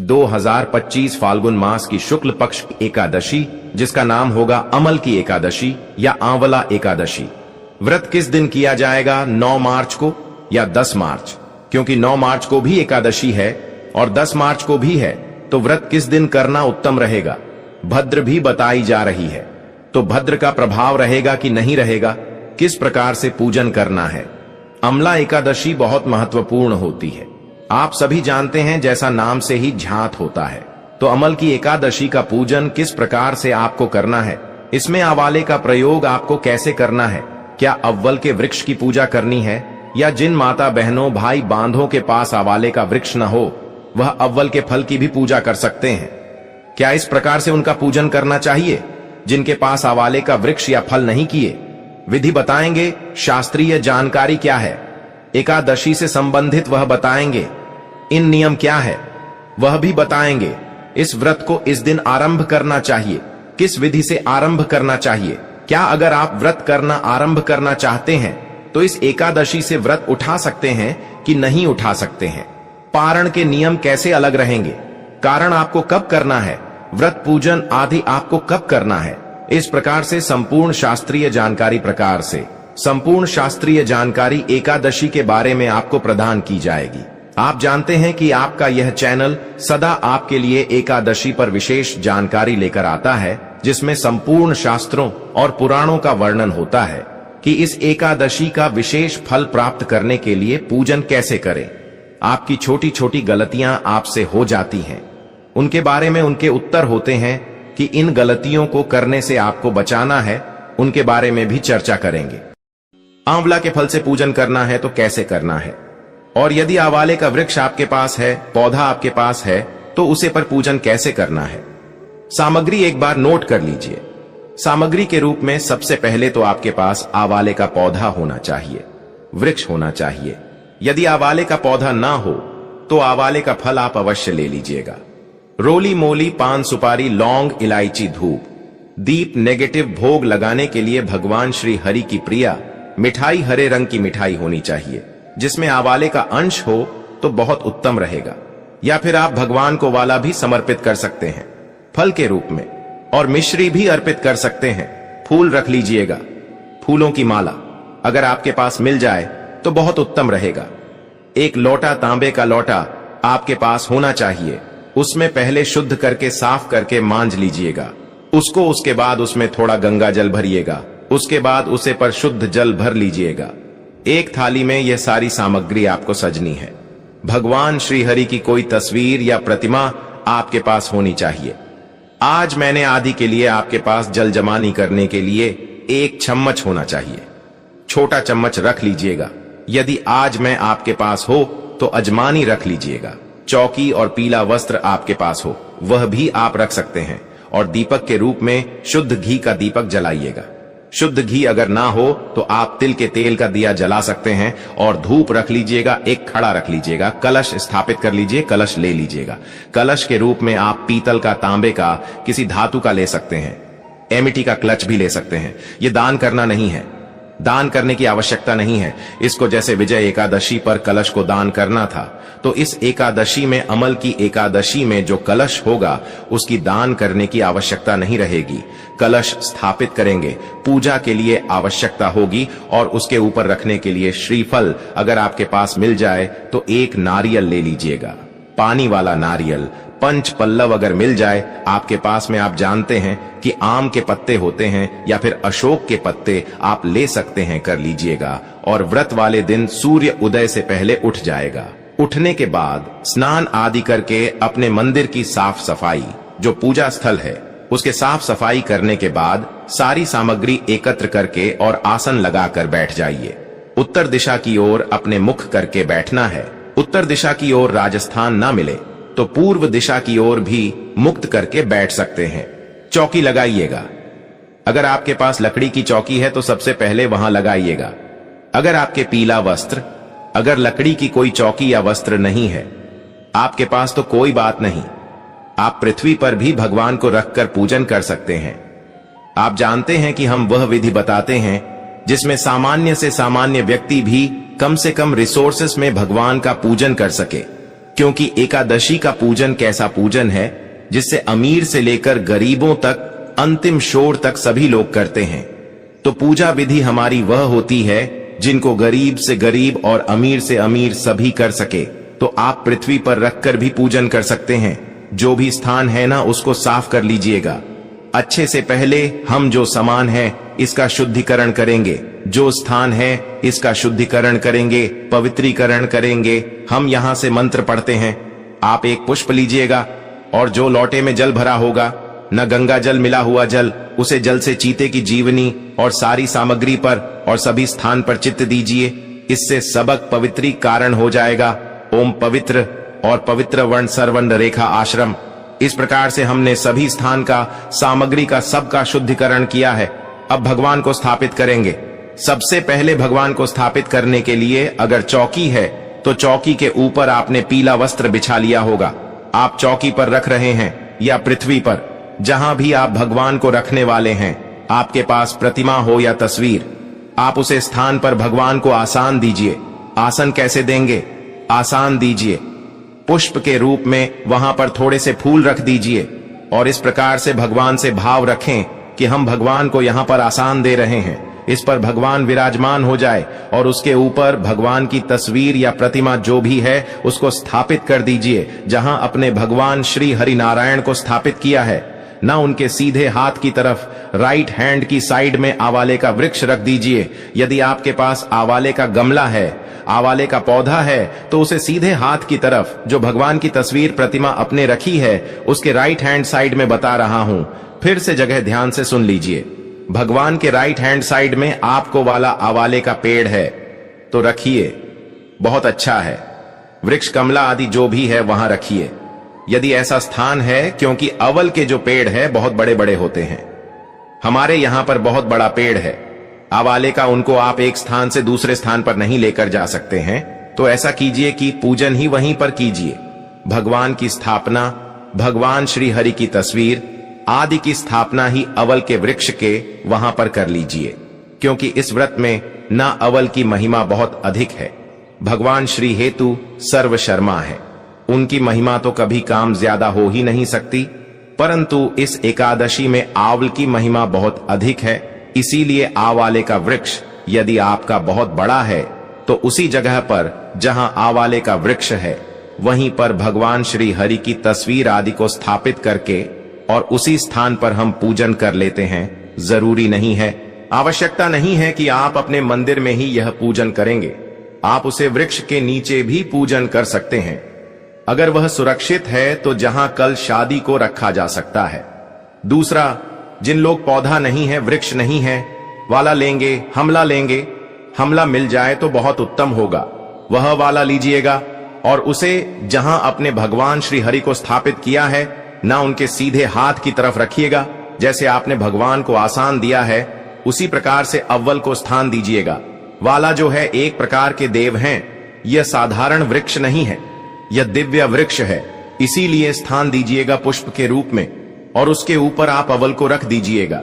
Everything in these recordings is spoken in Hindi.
2025 फाल्गुन मास की शुक्ल पक्ष की एकादशी, जिसका नाम होगा अमल की एकादशी या आंवला एकादशी। व्रत किस दिन किया जाएगा? 9 मार्च को या 10 मार्च? क्योंकि 9 मार्च को भी एकादशी है और 10 मार्च को भी है, तो व्रत किस दिन करना उत्तम रहेगा? भद्र भी बताई जा रही है, तो भद्र का प्रभाव रहेगा कि नहीं रहेगा? किस प्रकार से पूजन करना है? अमला एकादशी बहुत महत्वपूर्ण होती है। आप सभी जानते हैं, जैसा नाम से ही झांत होता है। तो अमल की एकादशी का पूजन किस प्रकार से आपको करना है? इसमें आवाले का प्रयोग आपको कैसे करना है? क्या अव्वल के वृक्ष की पूजा करनी है, या जिन माता बहनों भाई बांधों के पास आवाले का वृक्ष न हो, वह अव्वल के फल की भी पूजा कर सकते हैं? क्या इस प्रकार से उनका पूजन करना चाहिए जिनके पास आवाले का वृक्ष या फल नहीं किए? विधि बताएंगे, शास्त्रीय जानकारी क्या है, एकादशी से संबंधित वह बताएंगे, इन नियम क्या है वह भी बताएंगे। इस व्रत को इस दिन आरंभ करना चाहिए, किस विधि से आरंभ करना चाहिए? क्या अगर आप व्रत करना आरंभ करना चाहते हैं तो इस एकादशी से व्रत उठा सकते हैं कि नहीं उठा सकते हैं? पारण के नियम कैसे अलग रहेंगे? कारण आपको कब करना है, व्रत पूजन आदि आपको कब करना है? इस प्रकार से संपूर्ण शास्त्रीय जानकारी एकादशी के बारे में आपको प्रदान की जाएगी। आप जानते हैं कि आपका यह चैनल सदा आपके लिए एकादशी पर विशेष जानकारी लेकर आता है, जिसमें संपूर्ण शास्त्रों और पुराणों का वर्णन होता है कि इस एकादशी का विशेष फल प्राप्त करने के लिए पूजन कैसे करें। आपकी छोटी छोटी गलतियां आपसे हो जाती हैं, उनके बारे में उनके उत्तर होते हैं कि इन गलतियों को करने से आपको बचाना है, उनके बारे में भी चर्चा करेंगे। आंवला के फल से पूजन करना है तो कैसे करना है, और यदि आवाले का वृक्ष आपके पास है, पौधा आपके पास है, तो उसे पर पूजन कैसे करना है? सामग्री एक बार नोट कर लीजिए। सामग्री के रूप में सबसे पहले तो आपके पास आवाले का पौधा होना चाहिए, वृक्ष होना चाहिए। यदि आवाले का पौधा ना हो तो आवाले का फल आप अवश्य ले लीजिएगा। रोली मोली, पान सुपारी, लौंग, इलायची, धूप, दीप, नेगेटिव भोग लगाने के लिए भगवान श्री हरि की प्रिया मिठाई, हरे रंग की मिठाई होनी चाहिए, जिसमें आवाले का अंश हो तो बहुत उत्तम रहेगा। या फिर आप भगवान को वाला भी समर्पित कर सकते हैं फल के रूप में, और मिश्री भी अर्पित कर सकते हैं। फूल रख लीजिएगा, फूलों की माला अगर आपके पास मिल जाए तो बहुत उत्तम रहेगा। एक लोटा, तांबे का लोटा आपके पास होना चाहिए। उसमें पहले शुद्ध करके साफ करके मांज लीजिएगा उसको, उसके बाद उसमें थोड़ा गंगा जल भरिएगा, उसके बाद उसे पर शुद्ध जल भर लीजिएगा। एक थाली में यह सारी सामग्री आपको सजनी है। भगवान श्री हरि की कोई तस्वीर या प्रतिमा आपके पास होनी चाहिए। आज मैंने आदि के लिए आपके पास जल जमानी करने के लिए एक चम्मच होना चाहिए, छोटा चम्मच रख लीजिएगा। यदि आज मैं आपके पास हो तो अजमानी रख लीजिएगा। चौकी और पीला वस्त्र आपके पास हो वह भी आप रख सकते हैं, और दीपक के रूप में शुद्ध घी का दीपक जलाइएगा। शुद्ध घी अगर ना हो तो आप तिल के तेल का दिया जला सकते हैं, और धूप रख लीजिएगा, एक खड़ा रख लीजिएगा। कलश स्थापित कर लीजिए, कलश ले लीजिएगा। कलश के रूप में आप पीतल का, तांबे का, किसी धातु का ले सकते हैं, एमिटी का क्लच भी ले सकते हैं। ये दान करना नहीं है, दान करने की आवश्यकता नहीं है। इसको जैसे विजय एकादशी पर कलश को दान करना था, तो इस एकादशी में, अमल की एकादशी में जो कलश होगा उसकी दान करने की आवश्यकता नहीं रहेगी। कलश स्थापित करेंगे, पूजा के लिए आवश्यकता होगी, और उसके ऊपर रखने के लिए श्रीफल अगर आपके पास मिल जाए तो एक नारियल ले लीजिएगा, पानी वाला नारियल। पंच पल्लव अगर मिल जाए आपके पास में, आप जानते हैं कि आम के पत्ते होते हैं या फिर अशोक के पत्ते आप ले सकते हैं, कर लीजिएगा। और व्रत वाले दिन सूर्य उदय से पहले उठ जाएगा। उठने के बाद स्नान आदि करके अपने मंदिर की साफ सफाई, जो पूजा स्थल है उसके साफ सफाई करने के बाद सारी सामग्री एकत्र करके और आसन लगाकर बैठ जाइए। उत्तर दिशा की ओर अपने मुख करके बैठना है। उत्तर दिशा की ओर राजस्थान ना मिले तो पूर्व दिशा की ओर भी मुक्त करके बैठ सकते हैं। चौकी लगाइएगा। अगर आपके पास लकड़ी की चौकी है तो सबसे पहले वहां लगाइएगा। अगर आपके पीला वस्त्र, अगर लकड़ी की कोई चौकी या वस्त्र नहीं है आपके पास तो कोई बात नहीं, आप पृथ्वी पर भी भगवान को रखकर पूजन कर सकते हैं। आप जानते हैं कि हम वह विधि बताते हैं जिसमें सामान्य से सामान्य व्यक्ति भी कम से कम रिसोर्सेस में भगवान का पूजन कर सके। क्योंकि एकादशी का पूजन कैसा पूजन है जिससे अमीर से लेकर गरीबों तक अंतिम शोर तक सभी लोग करते हैं। तो पूजा विधि हमारी वह होती है जिनको गरीब से गरीब और अमीर से अमीर सभी कर सके। तो आप पृथ्वी पर रखकर भी पूजन कर सकते हैं। जो भी स्थान है ना उसको साफ कर लीजिएगा। अच्छे से पहले हम जो सामान है इसका शुद्धिकरण करेंगे, जो स्थान है इसका शुद्धिकरण करेंगे, पवित्रीकरण करेंगे। हम यहां से मंत्र पढ़ते हैं। आप एक पुष्प लीजिएगा और जो लोटे में जल भरा होगा, न गंगा जल मिला हुआ जल, उसे जल से चीते की जीवनी और सारी सामग्री पर और सभी स्थान पर चित्त दीजिए। इससे सबक पवित्री कारण हो जाएगा। ओम पवित्र और पवित्र वर्ण सर्वर्ण रेखा आश्रम। इस प्रकार से हमने सभी स्थान का, सामग्री का, सबका शुद्धिकरण किया है। अब भगवान को स्थापित करेंगे। सबसे पहले भगवान को स्थापित करने के लिए अगर चौकी है तो चौकी के ऊपर आपने पीला वस्त्र बिछा लिया होगा। आप चौकी पर रख रहे हैं या पृथ्वी पर, जहां भी आप भगवान को रखने वाले हैं, आपके पास प्रतिमा हो या तस्वीर, आप उसे स्थान पर भगवान को आसन दीजिए। आसन कैसे देंगे? आसन दीजिए पुष्प के रूप में, वहां पर थोड़े से फूल रख दीजिए और इस प्रकार से भगवान से भाव रखें कि हम भगवान को यहां पर आसन दे रहे हैं। इस पर भगवान विराजमान हो जाए और उसके ऊपर भगवान की तस्वीर या प्रतिमा जो भी है उसको स्थापित कर दीजिए। जहां अपने भगवान श्री हरि नारायण को स्थापित किया है, ना उनके सीधे हाथ की तरफ राइट हैंड की साइड में आवाले का वृक्ष रख दीजिए। यदि आपके पास आवाले का गमला है, आवाले का पौधा है, तो उसे सीधे हाथ की तरफ जो भगवान की तस्वीर प्रतिमा अपने रखी है उसके राइट हैंड साइड में बता रहा हूं। फिर से जगह ध्यान से सुन लीजिए। भगवान के राइट हैंड साइड में आपको वाला आवाले का पेड़ है तो रखिए, बहुत अच्छा है। वृक्ष, कमला आदि जो भी है वहां रखिए यदि ऐसा स्थान है, क्योंकि अवल के जो पेड़ है बहुत बड़े बड़े होते हैं। हमारे यहां पर बहुत बड़ा पेड़ है आवाले का, उनको आप एक स्थान से दूसरे स्थान पर नहीं लेकर जा सकते हैं। तो ऐसा कीजिए कि पूजन ही वहीं पर कीजिए। भगवान की स्थापना, भगवान श्री हरि की तस्वीर आदि की स्थापना ही अवल के वृक्ष के वहां पर कर लीजिए, क्योंकि इस व्रत में न अवल की महिमा बहुत अधिक है। भगवान श्री हेतु सर्व शर्मा है, उनकी महिमा तो कभी काम ज्यादा हो ही नहीं सकती, परंतु इस एकादशी में आंवल की महिमा बहुत अधिक है। इसीलिए आंवाले का वृक्ष यदि आपका बहुत बड़ा है तो उसी जगह पर जहां आंवाले का वृक्ष है वहीं पर भगवान श्री हरि की तस्वीर आदि को स्थापित करके और उसी स्थान पर हम पूजन कर लेते हैं। जरूरी नहीं है, आवश्यकता नहीं है कि आप अपने मंदिर में ही यह पूजन करेंगे। आप उसे वृक्ष के नीचे भी पूजन कर सकते हैं। अगर वह सुरक्षित है तो जहां कल शादी को रखा जा सकता है। दूसरा, जिन लोग पौधा नहीं है, वृक्ष नहीं है, वाला लेंगे, हमला लेंगे, हमला मिल जाए तो बहुत उत्तम होगा, वह वाला लीजिएगा और उसे जहां अपने भगवान श्री हरि को स्थापित किया है ना उनके सीधे हाथ की तरफ रखिएगा। जैसे आपने भगवान को आसन दिया है उसी प्रकार से अव्वल को स्थान दीजिएगा। वाला जो है एक प्रकार के देव हैं, यह साधारण वृक्ष नहीं है, यह दिव्य वृक्ष है, इसीलिए स्थान दीजिएगा पुष्प के रूप में और उसके ऊपर आप अवल को रख दीजिएगा।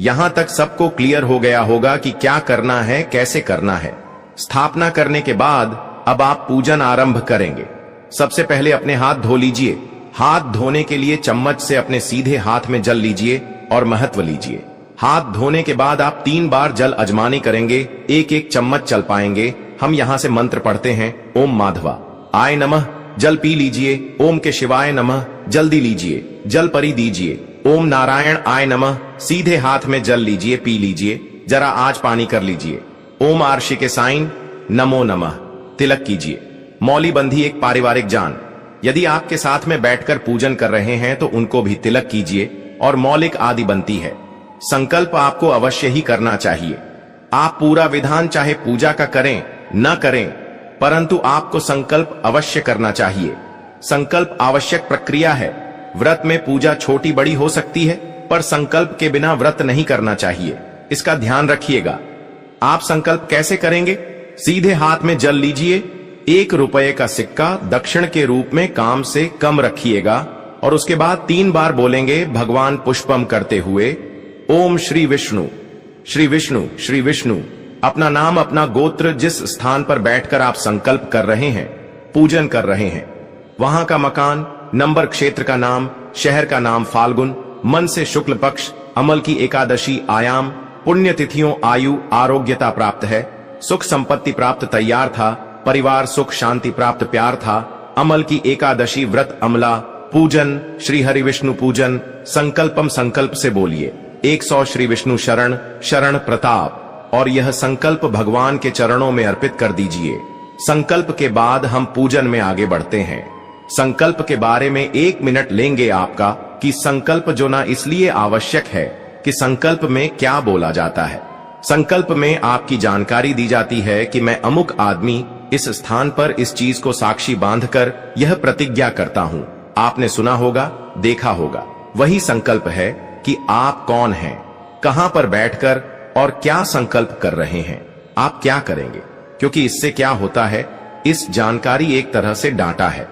यहां तक सबको क्लियर हो गया होगा कि क्या करना है, कैसे करना है। स्थापना करने के बाद अब आप पूजन आरंभ करेंगे। सबसे पहले अपने हाथ धो लीजिए। हाथ धोने के लिए चम्मच से अपने सीधे हाथ में जल लीजिए और महत्व लीजिए। हाथ धोने के बाद आप 3 बार जल अजमानी करेंगे, एक एक चम्मच चल पाएंगे। हम यहां से मंत्र पढ़ते हैं, ओम माधवा आय नमः, जल पी लीजिए। ओम के शिवाय नमः, जल्दी लीजिए, जल परी दीजिए। ओम नारायण आय नमः, सीधे हाथ में जल लीजिए, पी लीजिए, जरा आज पानी कर लीजिए। ओम आर्षि के साइन नमो नमः, तिलक कीजिए। मौली बंधी एक पारिवारिक जान, यदि आपके साथ में बैठकर पूजन कर रहे हैं तो उनको भी तिलक कीजिए और मौलिक आदि बनती है। संकल्प आपको अवश्य ही करना चाहिए। आप पूरा विधान चाहे पूजा का करें न करें, परंतु आपको संकल्प अवश्य करना चाहिए। संकल्प आवश्यक प्रक्रिया है। व्रत में पूजा छोटी बड़ी हो सकती है, पर संकल्प के बिना व्रत नहीं करना चाहिए, इसका ध्यान रखिएगा। आप संकल्प कैसे करेंगे? सीधे हाथ में जल लीजिए, 1 रुपए का सिक्का दक्षिण के रूप में काम से कम रखिएगा और उसके बाद 3 बार बोलेंगे भगवान पुष्पम करते हुए, ओम श्री विष्णु श्री विष्णु श्री विष्णु। अपना नाम, अपना गोत्र, जिस स्थान पर बैठकर आप संकल्प कर रहे हैं, पूजन कर रहे हैं, वहां का मकान, नंबर, क्षेत्र का नाम, शहर का नाम फाल्गुन, मन से शुक्ल पक्ष, अमल की एकादशी, आयाम, पुण्यतिथियों, आयु, आरोग्यता प्राप्त है, सुख संपत्ति प्राप्त, तैयार था, परिवार सुख शांति प्राप्त, प्यार था, अमल की एकादशी, व्रत, अमला, पूजन, श्री हरि विष्णु पूजन, संकल्पम, संकल्प से बोलिए 100 श्री विष्णु शरण, शरण प्रताप, और यह संकल्प भगवान के चरणों में अर्पित कर दीजिए। संकल्प के बाद हम पूजन में आगे बढ़ते हैं। संकल्प के बारे में 1 मिनट लेंगे आपका कि संकल्प जो ना इसलिए आवश्यक है कि संकल्प में क्या बोला जाता है। संकल्प में आपकी जानकारी दी जाती है कि मैं अमुक आदमी इस स्थान पर इस चीज को साक्षी बांधकर यह प्रतिज्ञा करता हूं। आपने सुना होगा, देखा होगा, वही संकल्प है कि आप कौन हैं, कहां पर बैठकर और क्या संकल्प कर रहे हैं, आप क्या करेंगे, क्योंकि इससे क्या होता है, इस जानकारी एक तरह से डांटा है।